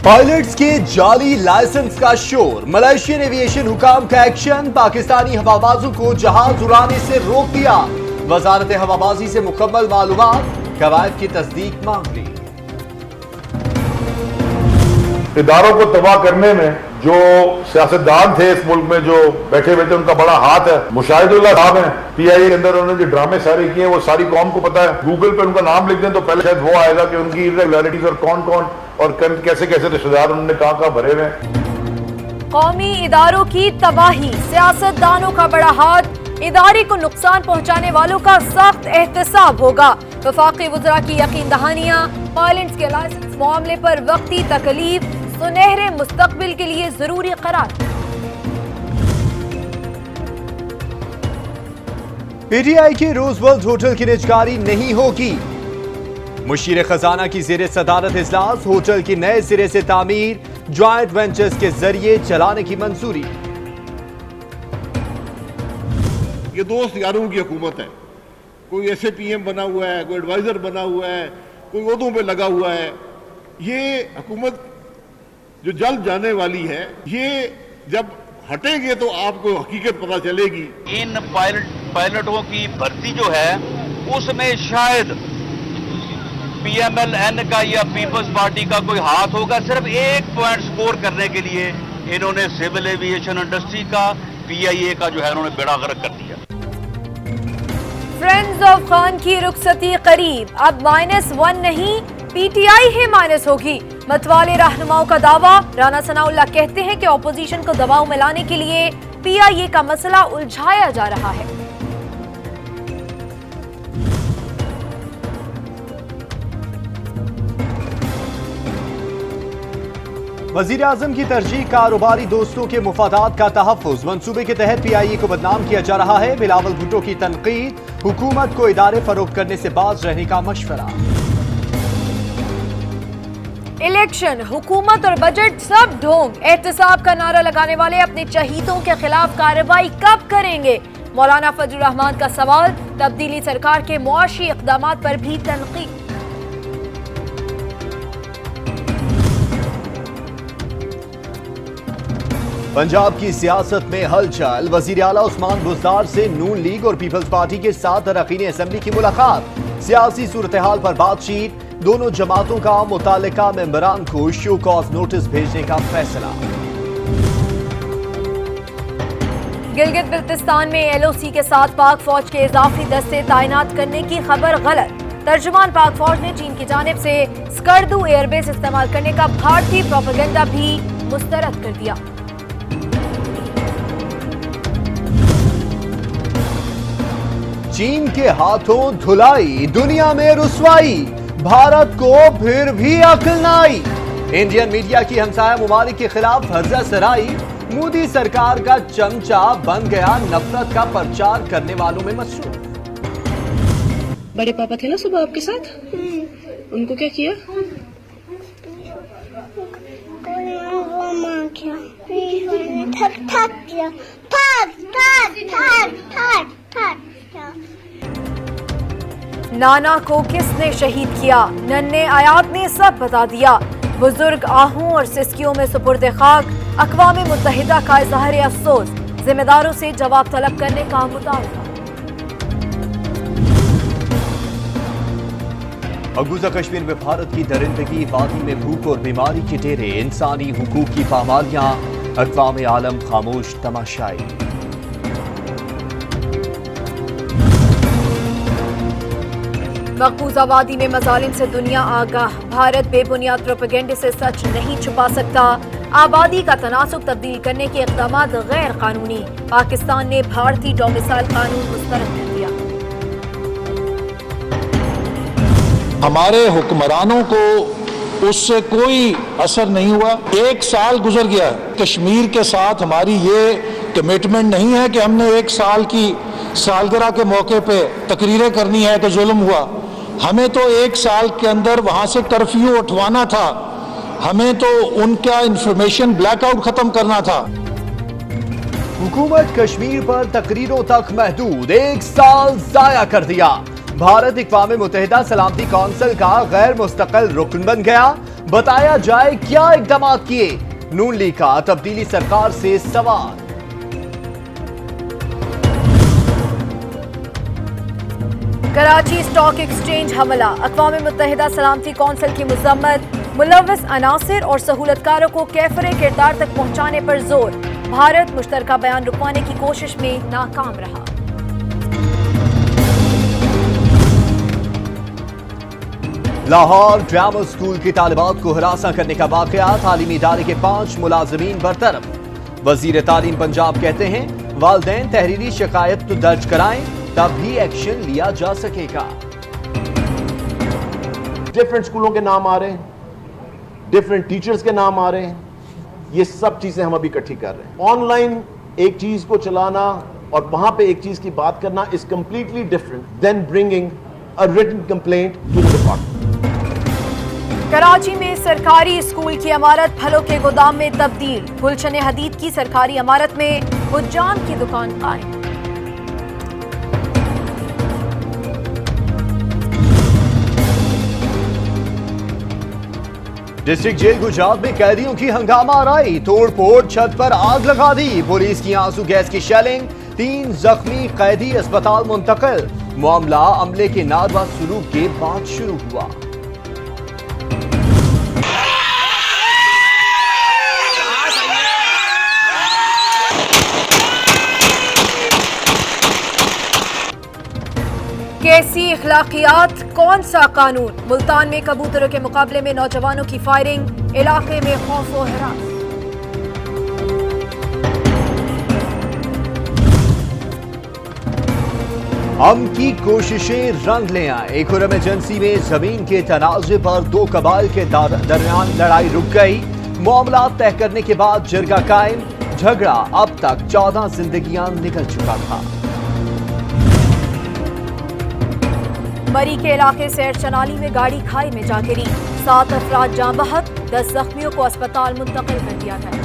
Pilots के जाली licence का शोर, मलेशियन एविएशन हुकाम का एक्शन, पाकिस्तानी हवाबाजों को जहाज उड़ाने से रोक दिया। वजारत हवाबाजी से मुकम्मल मालूमात, कवायद की तस्दीक मांग ली। इदारों को तबाह करने में जो सियासतदान थे इस मुल्क में, जो बैठे बैठे उनका बड़ा हाथ है। मुशाहिदुल्लाह साहब हैं PIA के अंदर, उन्होंने जो ड्रामे सारे किए वो सारी कौम को पता है। गूगल पे उनका नाम लिख दें तो पहले शायद वो आएगा कि उनकी इरेगुलरिटीज और कौन कौन और कैसे कैसे रिश्तेदार उन्होंने कहां भरे हुए हैं। कौमी इदारों की तबाही, सियासतदानों का बड़ा हाथ, इदारे को नुकसान पहुंचाने वालों का सख्त एहतसाब होगा। वफाकी वज़रा की यकीन दहानियां, पायलट्स के लाइसेंस मामले पर वक्ती तकलीफ सुनहरे मुस्तकबिल के लिए जरूरी करार। PTI के रोजवेल्ट होटल की निजकारी नहीं होगी। मुशीर खजाना की जेर सदारत इजलास, होटल की नए सिरे से तामीर ज्वाइंट वेंचर्स के जरिए चलाने की मंजूरी। ये दो इख्तियारों की हुकूमत है। कोई ऐसे PM बना हुआ है, कोई एडवाइजर बना हुआ है, कोई ओहदों पे लगा हुआ है। ये हुकूमत जो जल्द जाने वाली है, ये जब हटेंगे तो आपको हकीकत पता चलेगी। इन पायलटों की भर्ती जो है उसमें शायद PMLN का या पीपल्स पार्टी का कोई हाथ होगा। सिर्फ एक पॉइंट स्कोर करने के लिए इन्होंने सिविल एविएशन इंडस्ट्री का, PIA का जो है उन्होंने बेड़ा गर्क कर दिया। फ्रेंड्स ऑफ खान की रुखसती करीब, अब -1 नहीं PTI ही माइनस होगी। मतवाले रहनुमाओं का दावा। राना सनाउल्लाह कहते हैं कि ऑपोजिशन को दबाव में लाने के लिए PIA का मसला उलझाया जा रहा है। वजीर आजम की तरजीह, कारोबारी दोस्तों के मुफादात का तहफ्फुज। मंसूबे के तहत PIA को बदनाम किया जा रहा है। बिलावल भुट्टो की तनकीद, हुकूमत को इदारे फरोख्त करने से बाज रहने का मशवरा। इलेक्शन, हुकूमत और बजट सब ढोंग। एहतसाब का नारा लगाने वाले अपने चहीतों के खिलाफ कार्रवाई कब करेंगे? मौलाना फजलुर रहमान का सवाल। तब्दीली सरकार के मुआशी इक़दामात पर भी तनकीद। पंजाब की सियासत में हलचल। वजीर आला उस्मान बुज़दार से नून लीग और पीपल्स पार्टी के साथ अरकान असेंबली की मुलाकात। सियासी सूरत हाल पर बातचीत। दोनों जमातों का मुतालिका मेंबरान को शो कॉज नोटिस भेजने का फैसला। गिलगित बिल्तिस्तान में LOC के साथ पाक फौज के इजाफी दस्ते तैनात करने की खबर गलत। तर्जुमान पाक फौज ने चीन की जानिब से स्कर्दू एयरबेस इस्तेमाल करने का भारतीय प्रोपेगेंडा भी मुस्तरद कर दिया। चीन के हाथों धुलाई, दुनिया में रुसवाई, भारत को फिर भी अक्ल न आई। इंडियन मीडिया की हमसाया मुमालिक के खिलाफ हर्जा सराई। मोदी सरकार का चमचा बन गया नफरत का प्रचार करने वालों में मशहूर। बड़े पापा थे ना सुबह आपके साथ, उनको क्या किया? नाना को किसने शहीद किया? नन्हे आयात ने सब बता दिया। बुजुर्ग आहूं और सिस्कियों में सुपुर्द खाक। अक़वाम मुत्तहिदा का इज़हार अफसोस। जिम्मेदारों से जवाब तलब करने का मुतालबा। मकबूजा कश्मीर में भारत की दरिंदगी, वादी में भूख और बीमारी के डेरे, इंसानी हुकूक की पामालियां, अक़वाम आलम खामोश तमाशाई। मकबूजा वादी में मजालिम से दुनिया आगाह। भारत बेबुनियाद प्रोपेगेंडे से सच नहीं छुपा सकता। आबादी का तनासुब तब्दील करने के इक़दामात गैर कानूनी। पाकिस्तान ने भारतीय डोमिसाइल कानून मुस्तरद कर दिया। हमारे हुक्मरानों को उससे कोई असर नहीं हुआ। 1 साल गुजर गया। कश्मीर के साथ हमारी ये कमिटमेंट नहीं है कि हमने 1 साल की सालगिरह के मौके पे तकरीरें करनी है कि जुल्म हुआ। हमें तो 1 साल के अंदर वहां से कर्फ्यू उठवाना था। हमें तो उनका इंफॉर्मेशन ब्लैकआउट खत्म करना था। हुकूमत कश्मीर पर तकरीरों तक महदूद, 1 साल जाया कर दिया। भारत अक़वाम मुत्तहिदा सलामती कौंसिल का गैर मुस्तकिल रुकन बन गया। बताया जाए क्या इकदाम किए, नून लीग का तब्दीली सरकार से सवाल। कराची स्टॉक एक्सचेंज हमला, अक़वाम मुत्तहिदा सलामती कौंसिल की मज़म्मत, मुलव्वस अनासिर और सहूलतकारों को कैफरे किरदार तक पहुंचाने पर जोर, भारत मुश्तरका बयान रुकवाने की कोशिश में नाकाम रहा। लाहौर ड्रामा स्कूल की तालिबात को हिरासा करने का वाकया, तालीमी इदारे के 5 मुलाजमीन बरतरफ। वजीर तालीम पंजाब कहते हैं वालिदैन तहरीरी शिकायत तो दर्ज कराएं, तब भी एक्शन लिया जा सकेगा। डिफरेंट स्कूलों के नाम आ रहे हैं, डिफरेंट टीचर्स के नाम आ रहे हैं, ये सब चीजें हम अभी इकट्ठी कर रहे हैं। ऑनलाइन एक चीज को चलाना और वहां पे एक चीज की बात करना is completely different than bringing a written complaint to the department. Karachi में सरकारी स्कूल की इमारत फलों के गोदाम में तब्दील, गुलशन हदीद की सरकारी इमारत में हुज्जाम की दुकान कायम। डिस्ट्रिक्ट जेल गुजरात में कैदियों की हंगामा आराई, तोड़ फोड़, छत पर आग लगा दी, पुलिस की आंसू गैस की शेलिंग, 3 जख्मी कैदी अस्पताल मुंतकिल। मामला अमले के नारवा सलूक के बाद शुरू हुआ। कैसी इखलाकियात, कौन सा कानून। मुल्तान में कबूतरों के मुकाबले में नौजवानों की फायरिंग, इलाके में खौफ व हरास। हम की कोशिशें रंग ले आए, एक और इमरजेंसी में जमीन के तनाजे पर 2 कबाइल के दरमियान लड़ाई रुक गई। मामला तय करने के बाद जिरगा कायम, झगड़ा अब तक 14 जिंदगियां निकल चुका था। मरी के इलाके सैर चनाली में गाड़ी खाई में जा गिरी, 7 अफराद जाँ बहक, 10 जख्मियों को अस्पताल मुंतकिल कर दिया गया।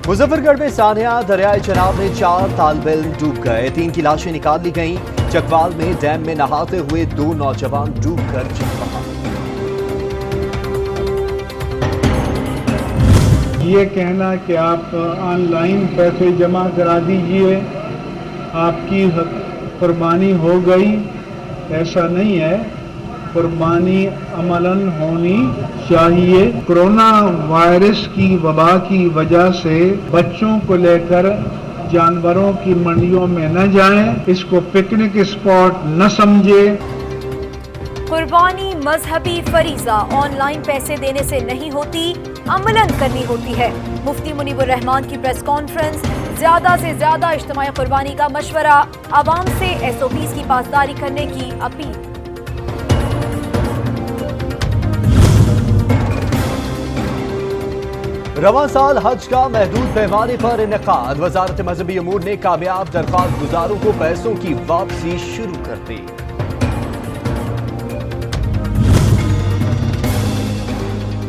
मुजफ्फरगढ़ में सानिया दरियाए चनाब में 4 तालिबे इल्म डूब गए, 3 की लाशें निकाल ली गईं। चकवाल में डैम में नहाते हुए 2 नौजवान डूबकर जान बहा। ये कहना कि आप ऑनलाइन पैसे जमा करा दीजिए, आपकी कुर्बानी हो गई, ऐसा नहीं है। कुर्बानी अमलन होनी चाहिए। कोरोना वायरस की वबा की वजह से बच्चों को लेकर जानवरों की मंडियों में न जाएं, इसको पिकनिक स्पॉट न समझे। कुर्बानी मजहबी फरीजा, ऑनलाइन पैसे देने से नहीं होती, अमलन करनी होती है। मुफ्ती मुनीबुर रहमान की प्रेस कॉन्फ्रेंस, ज्यादा से ज्यादा इज्तिमाई कुर्बानी का मशवरा, आवाम से SOPs की पासदारी करने की अपील। रवां साल हज का महदूद पैमाने पर इनेकाद, वजारत मजहबी अमूर ने कामयाब दरख्वास्त गुजारों को पैसों की वापसी शुरू कर दी।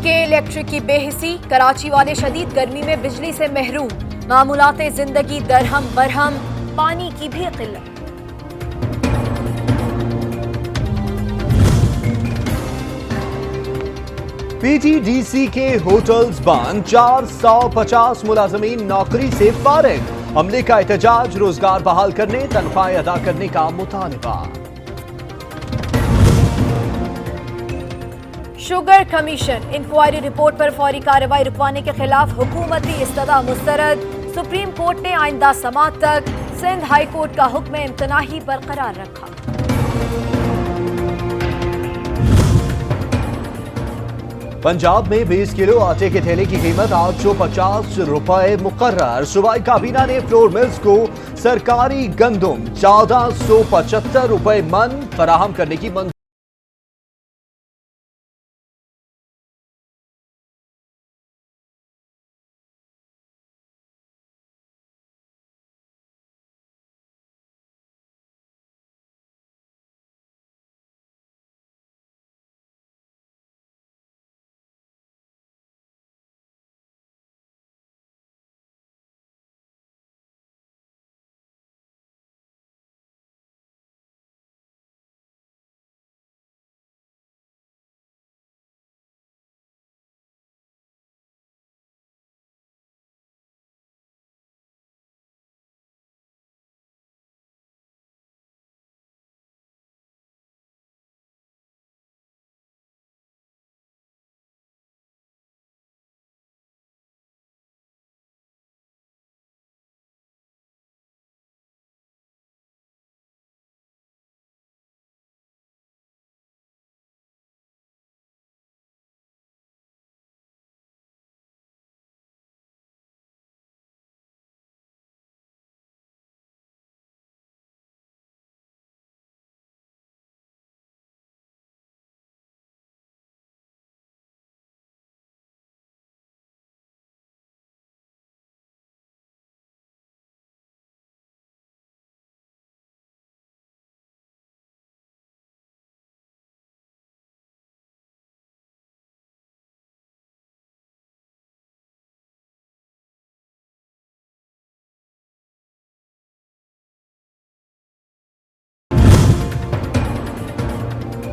के इलेक्ट्रिक की बेहिसी, कराची वाले शदीद गर्मी में बिजली से महरूम, मामूलाते जिंदगी दरहम बरहम, पानी की भी किल्लत। PTDC के होटल्स बंद, 450 मुलाजमीन नौकरी से फारिग। अमले का एहतजाज, रोजगार बहाल करने, तनख्वाहें अदा करने का मुतालबा। शुगर कमीशन, इंक्वायरी रिपोर्ट पर फौरी कार्रवाई रुकवाने के खिलाफ हुकूमती इस्तदा मुस्तरद। सुप्रीम कोर्ट ने आइंदा समाअत तक सिंध हाई कोर्ट का हुक्म इम्तनाही बरकरार रखा। पंजाब में 20 किलो आटे के थैले की कीमत 850 रुपए मुकर्रर। सूबाई काबीना ने फ्लोर मिल्स को सरकारी गंदम 1475 रुपए मन फराहम करने की मंजूरी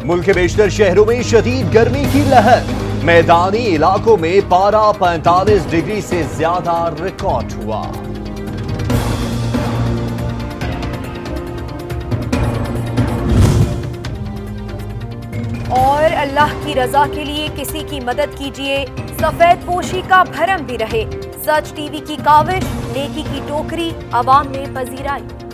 मुल्क के बेशतर शहरों में शदीद गर्मी की लहर, मैदानी इलाकों में पारा 45 डिग्री से ज्यादा रिकॉर्ड हुआ। और अल्लाह की रजा के लिए किसी की मदद कीजिए, सफेद पोशी का भरम भी रहे। सच टीवी की काविश, नेकी की टोकरी अवाम में पजीराई।